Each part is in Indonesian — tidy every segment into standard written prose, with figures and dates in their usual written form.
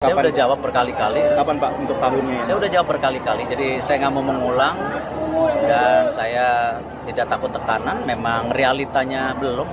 Saya udah jawab berkali-kali. Kapan Pak untuk tahunnya? Saya udah jawab berkali-kali, jadi saya nggak mau mengulang dan saya tidak takut tekanan. Memang realitanya belum.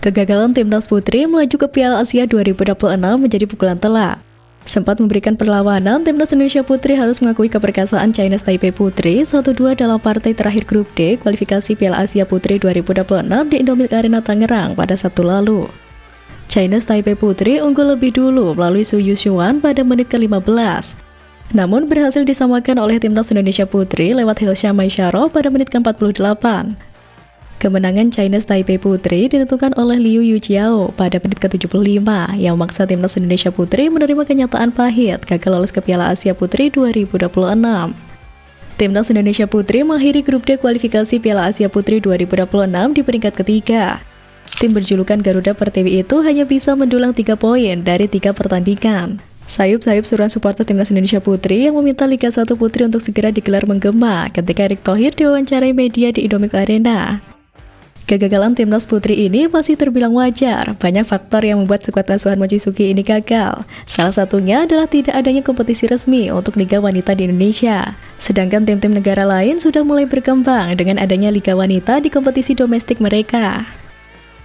Kegagalan timnas putri melaju ke Piala Asia 2026 menjadi pukulan telak. Sempat memberikan perlawanan, timnas Indonesia putri harus mengakui keperkasaan Chinese Taipei putri 1-2 dalam partai terakhir grup D kualifikasi Piala Asia Putri 2026 di Indomilk Arena Tangerang pada Sabtu lalu. Chinese Taipei putri unggul lebih dulu melalui Su Yushuan pada menit ke-15. Namun berhasil disamakan oleh timnas Indonesia putri lewat Hilsha Maisyaro pada menit ke-48. Kemenangan Chinese Taipei putri ditentukan oleh Liu Yujiao pada menit ke-75 yang memaksa timnas Indonesia putri menerima kenyataan pahit gagal lolos ke Piala Asia Putri 2026. Timnas Indonesia putri mengakhiri grup D kualifikasi Piala Asia Putri 2026 di peringkat ketiga. Tim berjulukan Garuda Pertiwi itu hanya bisa mendulang 3 poin dari 3 pertandingan. Sayup-sayup suruhan supporter timnas Indonesia putri yang meminta Liga 1 Putri untuk segera digelar menggema ketika Erick Thohir diwawancarai media di Indomilk Arena. Kegagalan timnas putri ini masih terbilang wajar. Banyak faktor yang membuat skuad asuhan Mochizuki ini gagal. Salah satunya adalah tidak adanya kompetisi resmi untuk Liga Wanita di Indonesia. Sedangkan tim-tim negara lain sudah mulai berkembang dengan adanya Liga Wanita di kompetisi domestik mereka.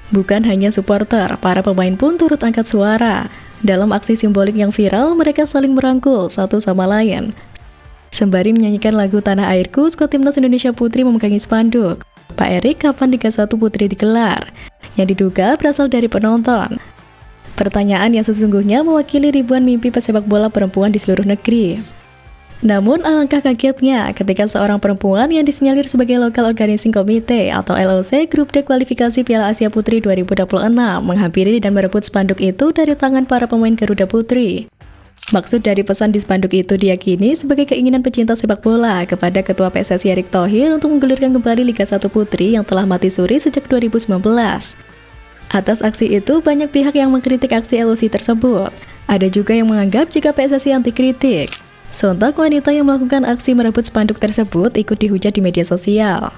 Bukan hanya supporter, para pemain pun turut angkat suara. Dalam aksi simbolik yang viral, mereka saling merangkul satu sama lain. Sembari menyanyikan lagu Tanah Airku, skuad timnas Indonesia putri memegangi spanduk. Pak Erik, kapan Liga 1 Putri digelar? Yang diduga berasal dari penonton. Pertanyaan yang sesungguhnya mewakili ribuan mimpi pesepak bola perempuan di seluruh negeri. Namun alangkah kagetnya ketika seorang perempuan yang disinyalir sebagai Local Organizing Committee atau LOC Grup D kualifikasi Piala Asia Putri 2026 menghampiri dan merebut spanduk itu dari tangan para pemain Garuda Putri. Maksud dari pesan di spanduk itu diyakini sebagai keinginan pecinta sepak bola kepada Ketua PSSI Erick Thohir untuk menggulirkan kembali Liga 1 Putri yang telah mati suri sejak 2019. Atas aksi itu, banyak pihak yang mengkritik aksi LOC tersebut. Ada juga yang menganggap jika PSSI anti kritik. Sontak wanita yang melakukan aksi merebut spanduk tersebut ikut dihujat di media sosial.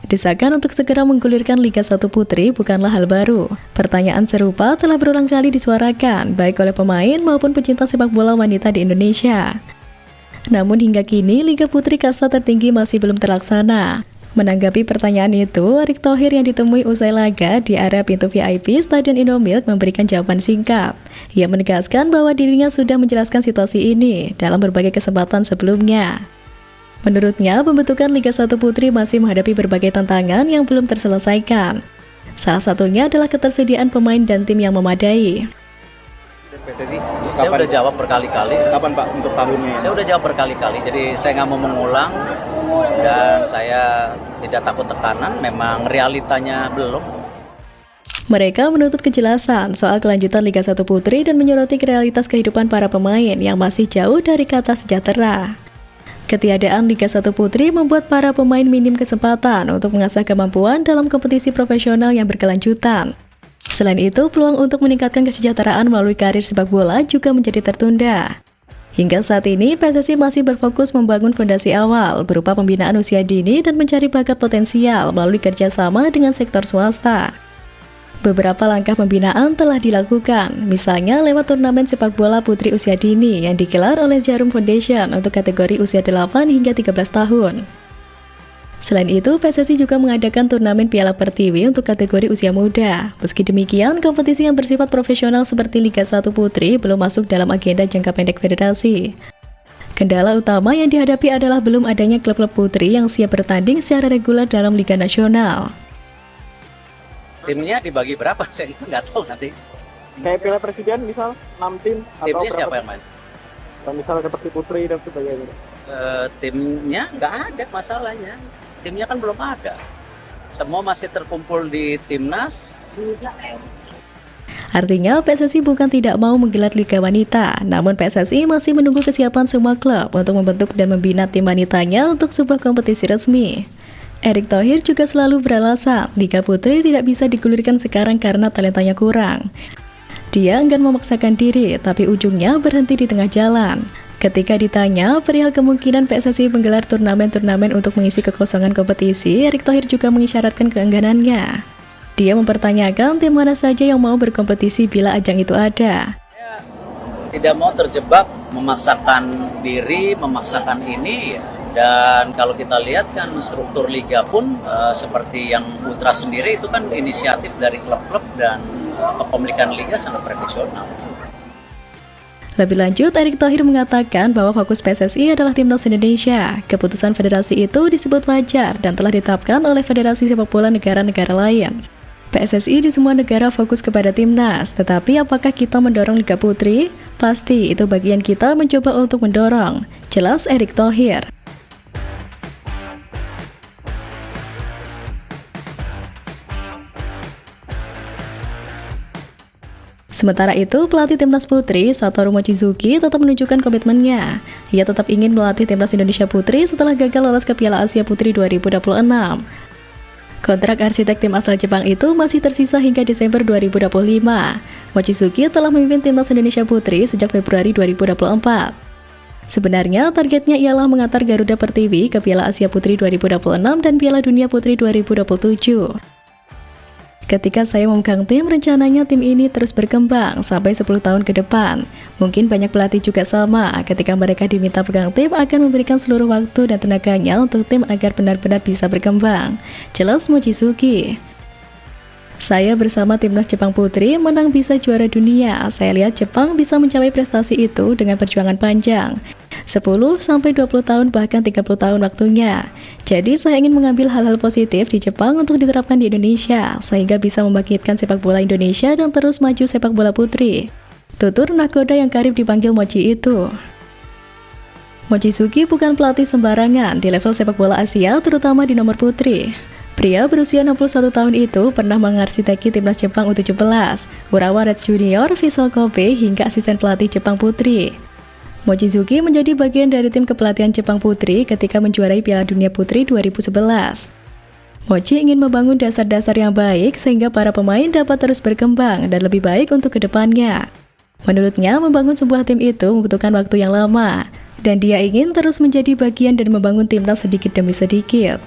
Desakan untuk segera menggulirkan Liga 1 Putri bukanlah hal baru. Pertanyaan serupa telah berulang kali disuarakan, baik oleh pemain maupun pecinta sepak bola wanita di Indonesia. Namun hingga kini, Liga Putri kasta tertinggi masih belum terlaksana. Menanggapi pertanyaan itu, Erick Thohir yang ditemui usai laga di area pintu VIP Stadion Indomilk memberikan jawaban singkat. Ia menegaskan bahwa dirinya sudah menjelaskan situasi ini dalam berbagai kesempatan sebelumnya. Menurutnya, pembentukan Liga 1 Putri masih menghadapi berbagai tantangan yang belum terselesaikan. Salah satunya adalah ketersediaan pemain dan tim yang memadai. PSSI, Saya udah jawab berkali-kali. Kapan Pak untuk tahunnya? Saya udah jawab berkali-kali, jadi saya nggak mau mengulang dan saya tidak takut tekanan. Memang realitanya belum. Mereka menuntut kejelasan soal kelanjutan Liga 1 Putri dan menyoroti realitas kehidupan para pemain yang masih jauh dari kata sejahtera. Ketiadaan Liga 1 Putri membuat para pemain minim kesempatan untuk mengasah kemampuan dalam kompetisi profesional yang berkelanjutan. Selain itu, peluang untuk meningkatkan kesejahteraan melalui karir sepak bola juga menjadi tertunda. Hingga saat ini, PSSI masih berfokus membangun fondasi awal berupa pembinaan usia dini dan mencari bakat potensial melalui kerjasama dengan sektor swasta. Beberapa langkah pembinaan telah dilakukan, misalnya lewat turnamen sepak bola putri usia dini yang digelar oleh Jarum Foundation untuk kategori usia 8 hingga 13 tahun. Selain itu, PSSI juga mengadakan turnamen Piala Pertiwi untuk kategori usia muda. Meski demikian, kompetisi yang bersifat profesional seperti Liga 1 Putri belum masuk dalam agenda jangka pendek federasi. Kendala utama yang dihadapi adalah belum adanya klub-klub putri yang siap bertanding secara reguler dalam Liga Nasional. Timnya dibagi berapa? Saya nggak tahu nanti. Kayak Piala Presiden misal 6 tim atau Timnya berapa? siapa yang main? Atau misal ada Persib Putri dan sebagainya. Timnya nggak ada masalahnya. Timnya kan belum ada. Semua masih terkumpul di timnas. Artinya PSSI bukan tidak mau menggelar Liga Wanita, namun PSSI masih menunggu kesiapan semua klub untuk membentuk dan membina tim wanitanya untuk sebuah kompetisi resmi. Erick Thohir juga selalu beralasan Liga Putri tidak bisa digulirkan sekarang karena talentanya kurang. Dia enggan memaksakan diri, tapi ujungnya berhenti di tengah jalan. Ketika ditanya perihal kemungkinan PSSI menggelar turnamen-turnamen untuk mengisi kekosongan kompetisi, Erick Thohir juga mengisyaratkan keengganannya. Dia mempertanyakan tim mana saja yang mau berkompetisi bila ajang itu ada. Saya tidak mau terjebak memaksakan diri, memaksakan ini ya. Dan kalau kita lihat kan struktur liga pun seperti yang Putra sendiri itu kan inisiatif dari klub-klub dan kepemilikan liga sangat profesional. Lebih lanjut, Erick Thohir mengatakan bahwa fokus PSSI adalah Timnas Indonesia. Keputusan federasi itu disebut wajar dan telah ditetapkan oleh Federasi Sepak Bola negara-negara lain. PSSI di semua negara fokus kepada timnas, tetapi apakah kita mendorong Liga Putri? Pasti, itu bagian kita mencoba untuk mendorong. Jelas Erick Thohir. Sementara itu, pelatih Timnas Putri, Satoru Mochizuki, tetap menunjukkan komitmennya. Ia tetap ingin melatih Timnas Indonesia Putri setelah gagal lolos ke Piala Asia Putri 2026. Kontrak arsitek tim asal Jepang itu masih tersisa hingga Desember 2025. Mochizuki telah memimpin Timnas Indonesia Putri sejak Februari 2024. Sebenarnya, targetnya ialah mengantar Garuda Pertiwi ke Piala Asia Putri 2026 dan Piala Dunia Putri 2027. Ketika saya memegang tim, rencananya tim ini terus berkembang sampai 10 tahun ke depan. Mungkin banyak pelatih juga sama, ketika mereka diminta pegang tim akan memberikan seluruh waktu dan tenaganya untuk tim agar benar-benar bisa berkembang. Jelas Mochizuki. Saya bersama Timnas Jepang Putri menang bisa juara dunia. Saya lihat Jepang bisa mencapai prestasi itu dengan perjuangan panjang. 10-20 tahun bahkan 30 tahun waktunya. Jadi saya ingin mengambil hal-hal positif di Jepang untuk diterapkan di Indonesia, sehingga bisa membangkitkan sepak bola Indonesia dan terus maju sepak bola putri. Tutur nakoda yang karib dipanggil Mochi itu. Mochizuki bukan pelatih sembarangan di level sepak bola Asia, terutama di nomor putri. Pria berusia 61 tahun itu pernah mengarsiteki timnas Jepang U17, Urawa Reds Junior, Vissel Kobe, hingga asisten pelatih Jepang Putri. Mochizuki menjadi bagian dari tim kepelatihan Jepang Putri ketika menjuarai Piala Dunia Putri 2011. Mochi ingin membangun dasar-dasar yang baik sehingga para pemain dapat terus berkembang dan lebih baik untuk kedepannya. Menurutnya, membangun sebuah tim itu membutuhkan waktu yang lama, dan dia ingin terus menjadi bagian dan membangun timnas sedikit demi sedikit.